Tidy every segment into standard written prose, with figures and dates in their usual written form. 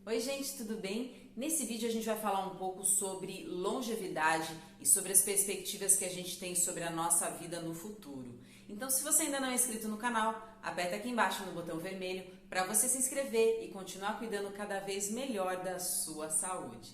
Oi gente, tudo bem? Nesse vídeo a gente vai falar um pouco sobre longevidade e sobre as perspectivas que a gente tem sobre a nossa vida no futuro. Então, se você ainda não é inscrito no canal, aperta aqui embaixo no botão vermelho para você se inscrever e continuar cuidando cada vez melhor da sua saúde.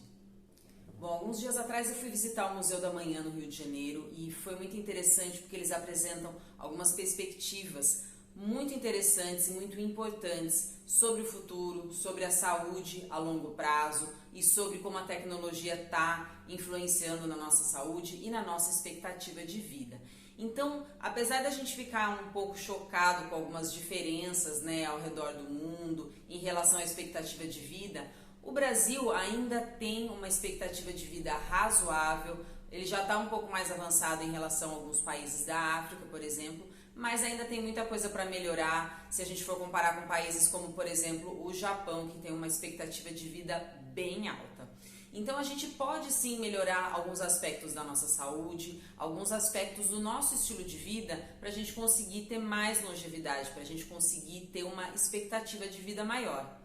Bom, alguns dias atrás eu fui visitar o Museu da Manhã no Rio de Janeiro e foi muito interessante porque eles apresentam algumas perspectivas muito interessantes e muito importantes sobre o futuro, sobre a saúde a longo prazo e sobre como a tecnologia está influenciando na nossa saúde e na nossa expectativa de vida. Então, apesar da gente ficar um pouco chocado com algumas diferenças, ao redor do mundo em relação à expectativa de vida, o Brasil ainda tem uma expectativa de vida razoável. Ele já está um pouco mais avançado em relação a alguns países da África, por exemplo, mas ainda tem muita coisa para melhorar se a gente for comparar com países como, por exemplo, o Japão, que tem uma expectativa de vida bem alta. Então a gente pode sim melhorar alguns aspectos da nossa saúde, alguns aspectos do nosso estilo de vida para a gente conseguir ter mais longevidade, para a gente conseguir ter uma expectativa de vida maior.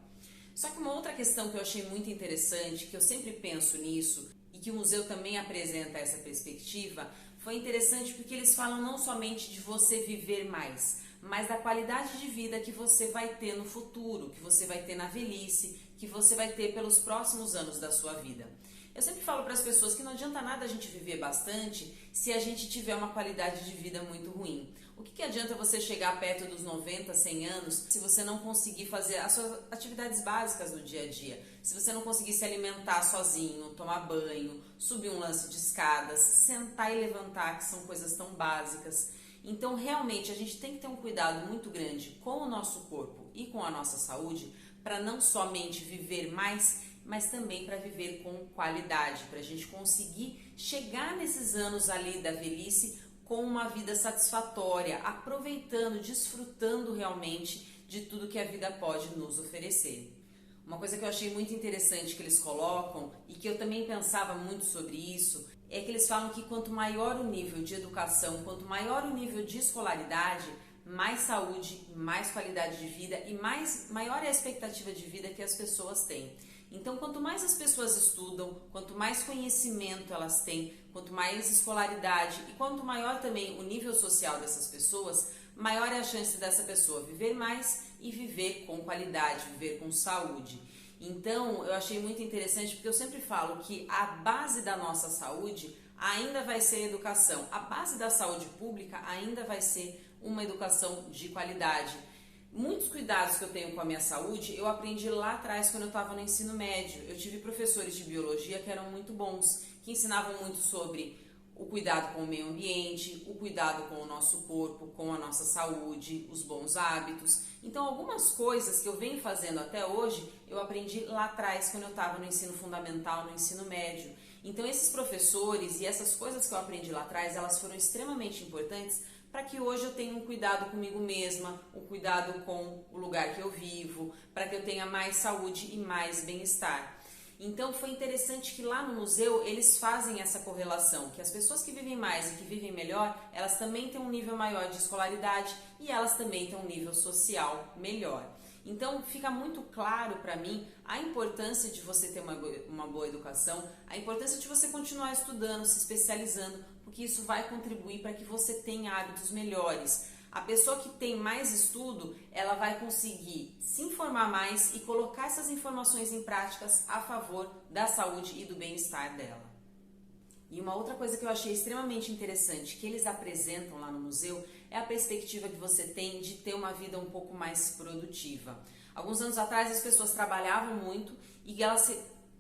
Só que uma outra questão que eu achei muito interessante, que eu sempre penso nisso e que o museu também apresenta essa perspectiva, foi interessante porque eles falam não somente de você viver mais, mas da qualidade de vida que você vai ter no futuro, que você vai ter na velhice, que você vai ter pelos próximos anos da sua vida. Eu sempre falo para as pessoas que não adianta nada a gente viver bastante se a gente tiver uma qualidade de vida muito ruim. O que adianta você chegar perto dos 90, 100 anos se você não conseguir fazer as suas atividades básicas no dia a dia? Se você não conseguir se alimentar sozinho, tomar banho, subir um lance de escadas, sentar e levantar, que são coisas tão básicas. Então, realmente, a gente tem que ter um cuidado muito grande com o nosso corpo e com a nossa saúde para não somente viver mais, mas também para viver com qualidade, para a gente conseguir chegar nesses anos ali da velhice com uma vida satisfatória, aproveitando, desfrutando realmente de tudo que a vida pode nos oferecer. Uma coisa que eu achei muito interessante que eles colocam e que eu também pensava muito sobre isso, é que eles falam que quanto maior o nível de educação, quanto maior o nível de escolaridade, mais saúde, mais qualidade de vida e maior é a expectativa de vida que as pessoas têm. Então, quanto mais as pessoas estudam, quanto mais conhecimento elas têm, quanto mais escolaridade e quanto maior também o nível social dessas pessoas, maior é a chance dessa pessoa viver mais e viver com qualidade, viver com saúde. Então, eu achei muito interessante porque eu sempre falo que a base da nossa saúde ainda vai ser a educação. A base da saúde pública ainda vai ser uma educação de qualidade. Muitos cuidados que eu tenho com a minha saúde, eu aprendi lá atrás quando eu estava no ensino médio. Eu tive professores de biologia que eram muito bons, que ensinavam muito sobre o cuidado com o meio ambiente, o cuidado com o nosso corpo, com a nossa saúde, os bons hábitos. Então, algumas coisas que eu venho fazendo até hoje, eu aprendi lá atrás quando eu estava no ensino fundamental, no ensino médio. Então, esses professores e essas coisas que eu aprendi lá atrás, elas foram extremamente importantes para que hoje eu tenha um cuidado comigo mesma, um cuidado com o lugar que eu vivo, para que eu tenha mais saúde e mais bem-estar. Então foi interessante que lá no museu eles fazem essa correlação, que as pessoas que vivem mais e que vivem melhor, elas também têm um nível maior de escolaridade e elas também têm um nível social melhor. Então fica muito claro para mim a importância de você ter uma boa educação, a importância de você continuar estudando, se especializando, porque isso vai contribuir para que você tenha hábitos melhores. A pessoa que tem mais estudo, ela vai conseguir se informar mais e colocar essas informações em práticas a favor da saúde e do bem-estar dela. E uma outra coisa que eu achei extremamente interessante que eles apresentam lá no museu é a perspectiva que você tem de ter uma vida um pouco mais produtiva. Alguns anos atrás as pessoas trabalhavam muito e elas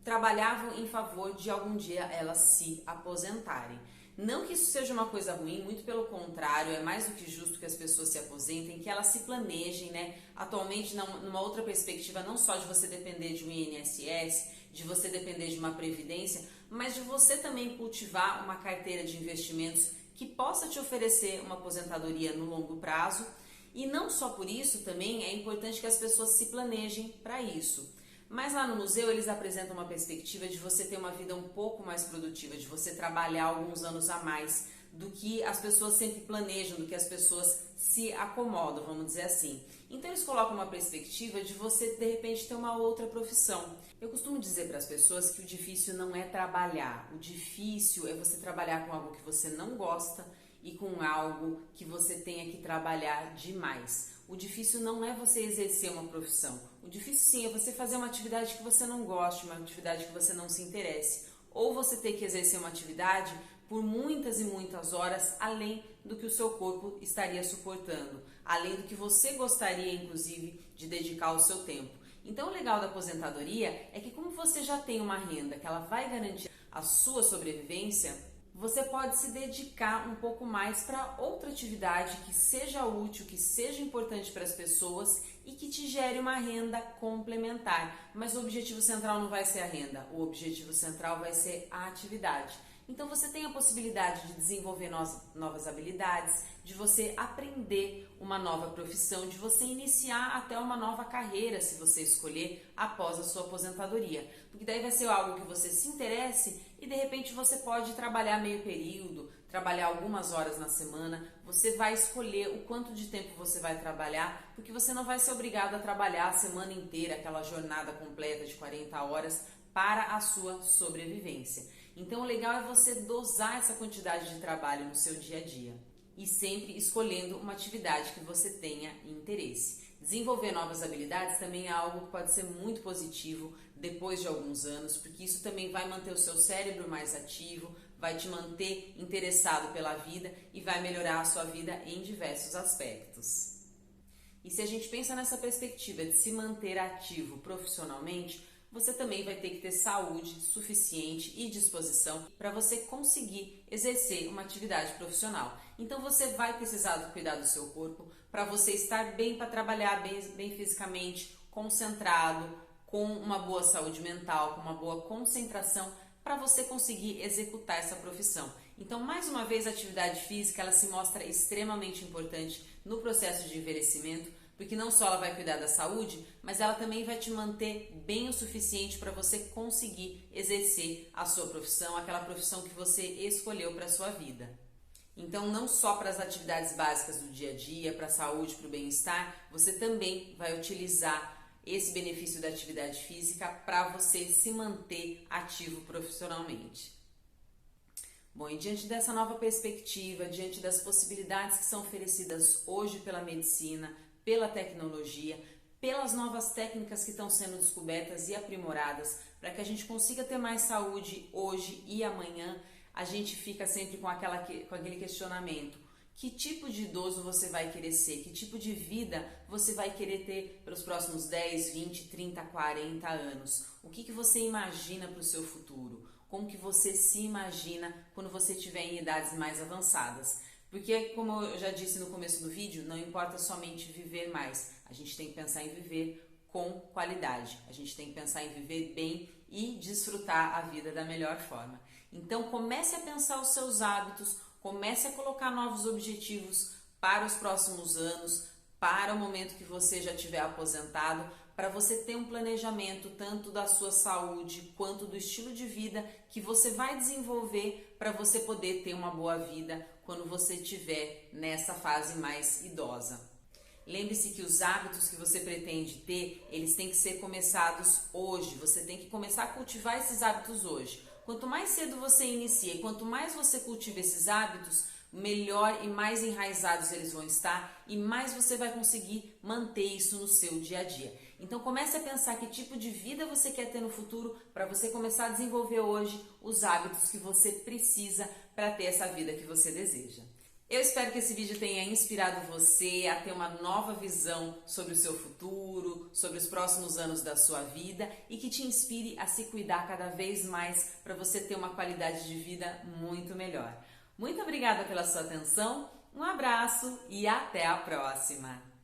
trabalhavam em favor de algum dia elas se aposentarem. Não que isso seja uma coisa ruim, muito pelo contrário, é mais do que justo que as pessoas se aposentem, que elas se planejem, atualmente numa outra perspectiva, não só de você depender de um INSS, de você depender de uma previdência, mas de você também cultivar uma carteira de investimentos que possa te oferecer uma aposentadoria no longo prazo. E não só por isso, também é importante que as pessoas se planejem para isso. Mas lá no museu eles apresentam uma perspectiva de você ter uma vida um pouco mais produtiva, de você trabalhar alguns anos a mais do que as pessoas sempre planejam, do que as pessoas se acomodam, vamos dizer assim. Então eles colocam uma perspectiva de você de repente ter uma outra profissão. Eu costumo dizer para as pessoas que o difícil não é trabalhar, o difícil é você trabalhar com algo que você não gosta e com algo que você tenha que trabalhar demais. O difícil não é você exercer uma profissão, o difícil sim é você fazer uma atividade que você não goste, uma atividade que você não se interesse, ou você ter que exercer uma atividade por muitas e muitas horas além do que o seu corpo estaria suportando, além do que você gostaria, inclusive, de dedicar o seu tempo. Então, o legal da aposentadoria é que, como você já tem uma renda que ela vai garantir a sua sobrevivência, você pode se dedicar um pouco mais para outra atividade que seja útil, que seja importante para as pessoas e que te gere uma renda complementar. Mas o objetivo central não vai ser a renda, o objetivo central vai ser a atividade. Então você tem a possibilidade de desenvolver novas habilidades, de você aprender uma nova profissão, de você iniciar até uma nova carreira, se você escolher, após a sua aposentadoria. Porque daí vai ser algo que você se interesse e de repente você pode trabalhar meio período, trabalhar algumas horas na semana. Você vai escolher o quanto de tempo você vai trabalhar, porque você não vai ser obrigado a trabalhar a semana inteira, aquela jornada completa de 40 horas para a sua sobrevivência. Então o legal é você dosar essa quantidade de trabalho no seu dia a dia e sempre escolhendo uma atividade que você tenha interesse. Desenvolver novas habilidades também é algo que pode ser muito positivo depois de alguns anos, porque isso também vai manter o seu cérebro mais ativo, vai te manter interessado pela vida e vai melhorar a sua vida em diversos aspectos. E se a gente pensa nessa perspectiva de se manter ativo profissionalmente, você também vai ter que ter saúde suficiente e disposição para você conseguir exercer uma atividade profissional. Então você vai precisar cuidar do seu corpo para você estar bem para trabalhar, bem fisicamente, concentrado, com uma boa saúde mental, com uma boa concentração para você conseguir executar essa profissão. Então, mais uma vez, a atividade física ela se mostra extremamente importante no processo de envelhecimento, porque não só ela vai cuidar da saúde, mas ela também vai te manter bem o suficiente para você conseguir exercer a sua profissão, aquela profissão que você escolheu para a sua vida. Então, não só para as atividades básicas do dia a dia, para a saúde, para o bem-estar, você também vai utilizar esse benefício da atividade física para você se manter ativo profissionalmente. Bom, e diante dessa nova perspectiva, diante das possibilidades que são oferecidas hoje pela medicina, pela tecnologia, pelas novas técnicas que estão sendo descobertas e aprimoradas para que a gente consiga ter mais saúde hoje e amanhã, a gente fica sempre com aquele questionamento: que tipo de idoso você vai querer ser? Que tipo de vida você vai querer ter pelos próximos 10, 20, 30, 40 anos? O que você imagina para o seu futuro? Como que você se imagina quando você estiver em idades mais avançadas? Porque, como eu já disse no começo do vídeo, não importa somente viver mais, a gente tem que pensar em viver com qualidade, a gente tem que pensar em viver bem e desfrutar a vida da melhor forma. Então comece a pensar os seus hábitos, comece a colocar novos objetivos para os próximos anos, para o momento que você já estiver aposentado, para você ter um planejamento tanto da sua saúde quanto do estilo de vida que você vai desenvolver para você poder ter uma boa vida quando você estiver nessa fase mais idosa. Lembre-se que os hábitos que você pretende ter, eles têm que ser começados hoje, você tem que começar a cultivar esses hábitos hoje. Quanto mais cedo você inicia e quanto mais você cultiva esses hábitos, melhor e mais enraizados eles vão estar e mais você vai conseguir manter isso no seu dia a dia. Então comece a pensar que tipo de vida você quer ter no futuro para você começar a desenvolver hoje os hábitos que você precisa para ter essa vida que você deseja. Eu espero que esse vídeo tenha inspirado você a ter uma nova visão sobre o seu futuro, sobre os próximos anos da sua vida e que te inspire a se cuidar cada vez mais para você ter uma qualidade de vida muito melhor. Muito obrigada pela sua atenção, um abraço e até a próxima!